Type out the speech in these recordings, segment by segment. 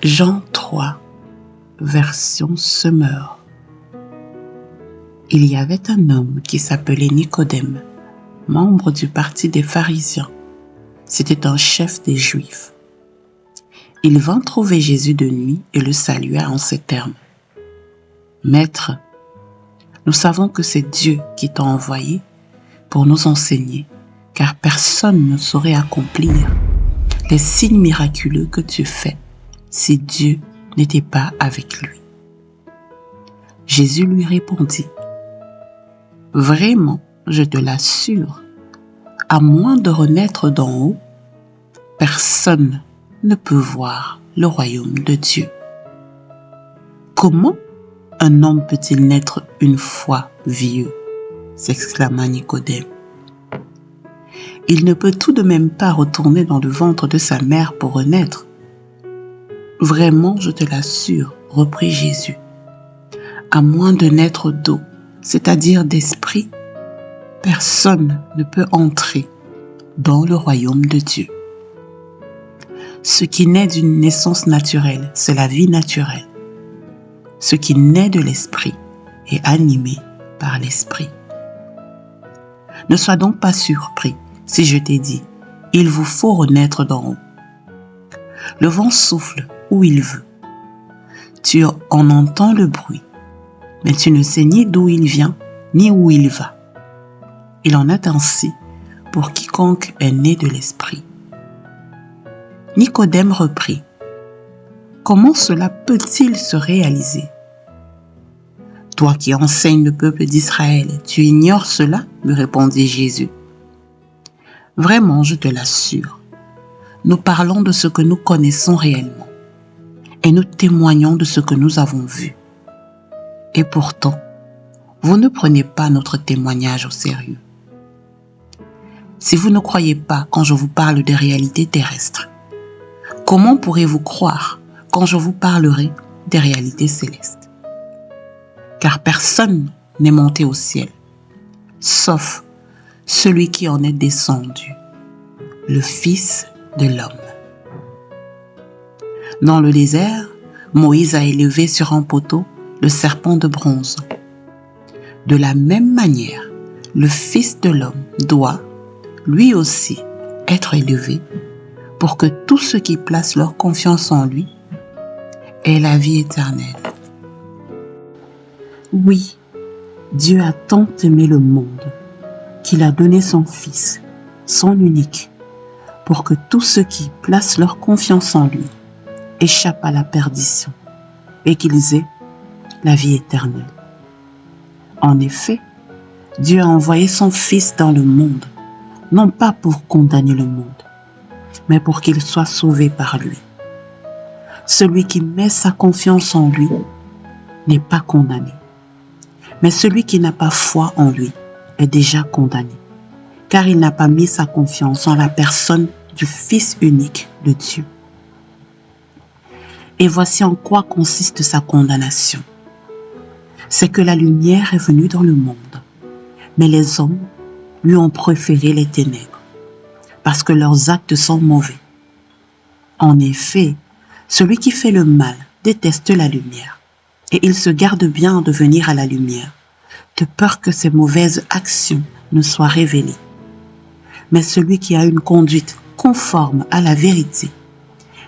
Jean 3, version Semeur. Il y avait un homme qui s'appelait Nicodème, membre du parti des pharisiens. C'était un chef des Juifs. Il vint trouver Jésus de nuit et le salua en ces termes. « Maître, nous savons que c'est Dieu qui t'a envoyé pour nous enseigner, car personne ne saurait accomplir les signes miraculeux que tu fais si Dieu n'était pas avec lui. » Jésus lui répondit, « Vraiment, je te l'assure, à moins de renaître d'en haut, personne ne peut voir le royaume de Dieu. » Comment un homme peut-il naître une fois vieux? S'exclama Nicodème. Il ne peut tout de même pas retourner dans le ventre de sa mère pour renaître. Vraiment, je te l'assure, reprit Jésus, à moins de naître d'eau, c'est-à-dire d'esprit, personne ne peut entrer dans le royaume de Dieu. Ce qui naît d'une naissance naturelle, c'est la vie naturelle. Ce qui naît de l'esprit est animé par l'esprit. Ne sois donc pas surpris si je t'ai dit, il vous faut renaître d'en haut. Le vent souffle où il veut. Tu en entends le bruit, mais tu ne sais ni d'où il vient, ni où il va. Il en est ainsi pour quiconque est né de l'esprit. Nicodème reprit, « Comment cela peut-il se réaliser? Toi qui enseignes le peuple d'Israël, tu ignores cela ?» lui répondit Jésus. « Vraiment, je te l'assure, nous parlons de ce que nous connaissons réellement et nous témoignons de ce que nous avons vu. Et pourtant, vous ne prenez pas notre témoignage au sérieux. Si vous ne croyez pas quand je vous parle des réalités terrestres, comment pourrez-vous croire quand je vous parlerai des réalités célestes? Car personne n'est monté au ciel, sauf celui qui en est descendu, le Fils de l'homme. Dans le désert, Moïse a élevé sur un poteau le serpent de bronze. De la même manière, le Fils de l'homme doit, lui aussi, être élevé pour que tous ceux qui placent leur confiance en lui aient la vie éternelle. Oui, Dieu a tant aimé le monde qu'il a donné son Fils, son unique, pour que tous ceux qui placent leur confiance en lui échappent à la perdition et qu'ils aient la vie éternelle. En effet, Dieu a envoyé son Fils dans le monde, non pas pour condamner le monde, mais pour qu'il soit sauvé par lui. Celui qui met sa confiance en lui n'est pas condamné, mais celui qui n'a pas foi en lui est déjà condamné, car il n'a pas mis sa confiance en la personne du Fils unique de Dieu. Et voici en quoi consiste sa condamnation. C'est que la lumière est venue dans le monde, mais les hommes lui ont préféré les ténèbres, parce que leurs actes sont mauvais. En effet, celui qui fait le mal déteste la lumière, et il se garde bien de venir à la lumière, de peur que ses mauvaises actions ne soient révélées. Mais celui qui a une conduite conforme à la vérité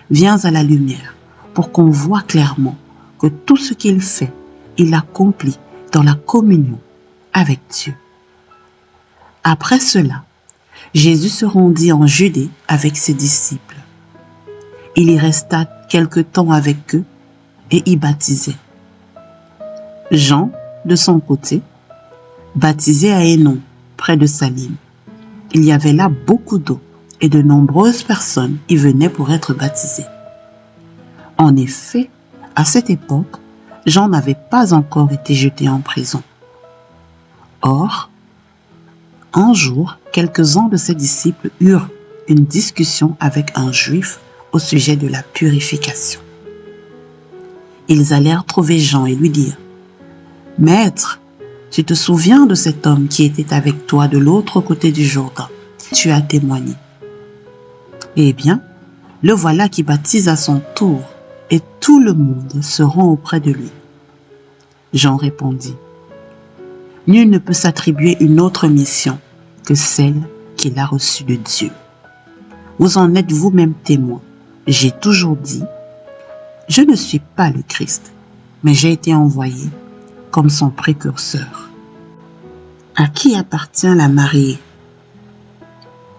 vient à la lumière pour qu'on voit clairement que tout ce qu'il fait, il l'accomplit dans la communion avec Dieu. Après cela, Jésus se rendit en Judée avec ses disciples. Il y resta quelque temps avec eux et y baptisait. Jean, de son côté, baptisait à Énon, près de Salim. Il y avait là beaucoup d'eau et de nombreuses personnes y venaient pour être baptisées. En effet, à cette époque, Jean n'avait pas encore été jeté en prison. Or, un jour, quelques-uns de ses disciples eurent une discussion avec un juif au sujet de la purification. Ils allèrent trouver Jean et lui dirent, « Maître, tu te souviens de cet homme qui était avec toi de l'autre côté du Jourdain? Tu as témoigné. Eh bien, le voilà qui baptise à son tour et tout le monde se rend auprès de lui. Jean répondit, nul ne peut s'attribuer une autre mission que celle qu'il a reçue de Dieu. Vous en êtes vous-même témoin. J'ai toujours dit, je ne suis pas le Christ, mais j'ai été envoyé comme son précurseur. À qui appartient la mariée?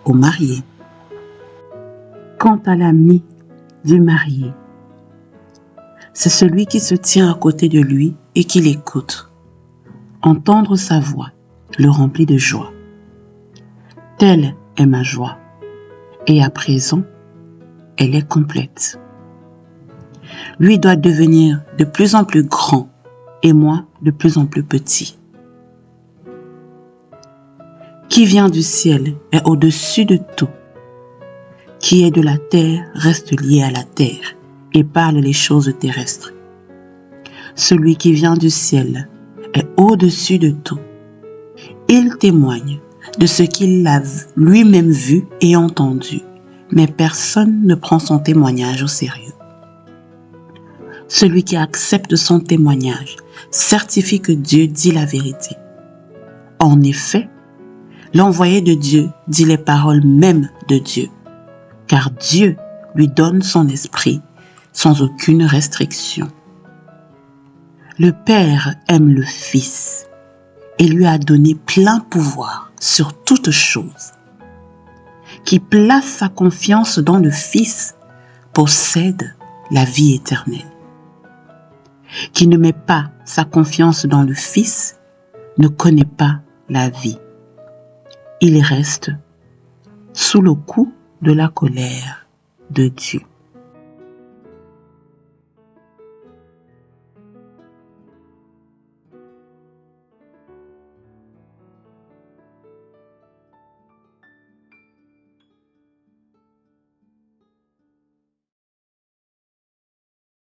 Au marié. Quant à l'ami du marié, c'est celui qui se tient à côté de lui et qui l'écoute. Entendre sa voix le remplit de joie. Telle est ma joie, et à présent, elle est complète. Lui doit devenir de plus en plus grand et moi de plus en plus petit. Qui vient du ciel est au-dessus de tout. Qui est de la terre reste lié à la terre et parle les choses terrestres. Celui qui vient du ciel est au-dessus de tout. Il témoigne de ce qu'il a lui-même vu et entendu, mais personne ne prend son témoignage au sérieux. Celui qui accepte son témoignage certifie que Dieu dit la vérité. En effet, l'envoyé de Dieu dit les paroles mêmes de Dieu, car Dieu lui donne son esprit sans aucune restriction. Le Père aime le Fils et lui a donné plein pouvoir sur toute chose. Qui place sa confiance dans le Fils possède la vie éternelle. Qui ne met pas sa confiance dans le Fils ne connaît pas la vie. Il reste sous le coup de la colère de Dieu.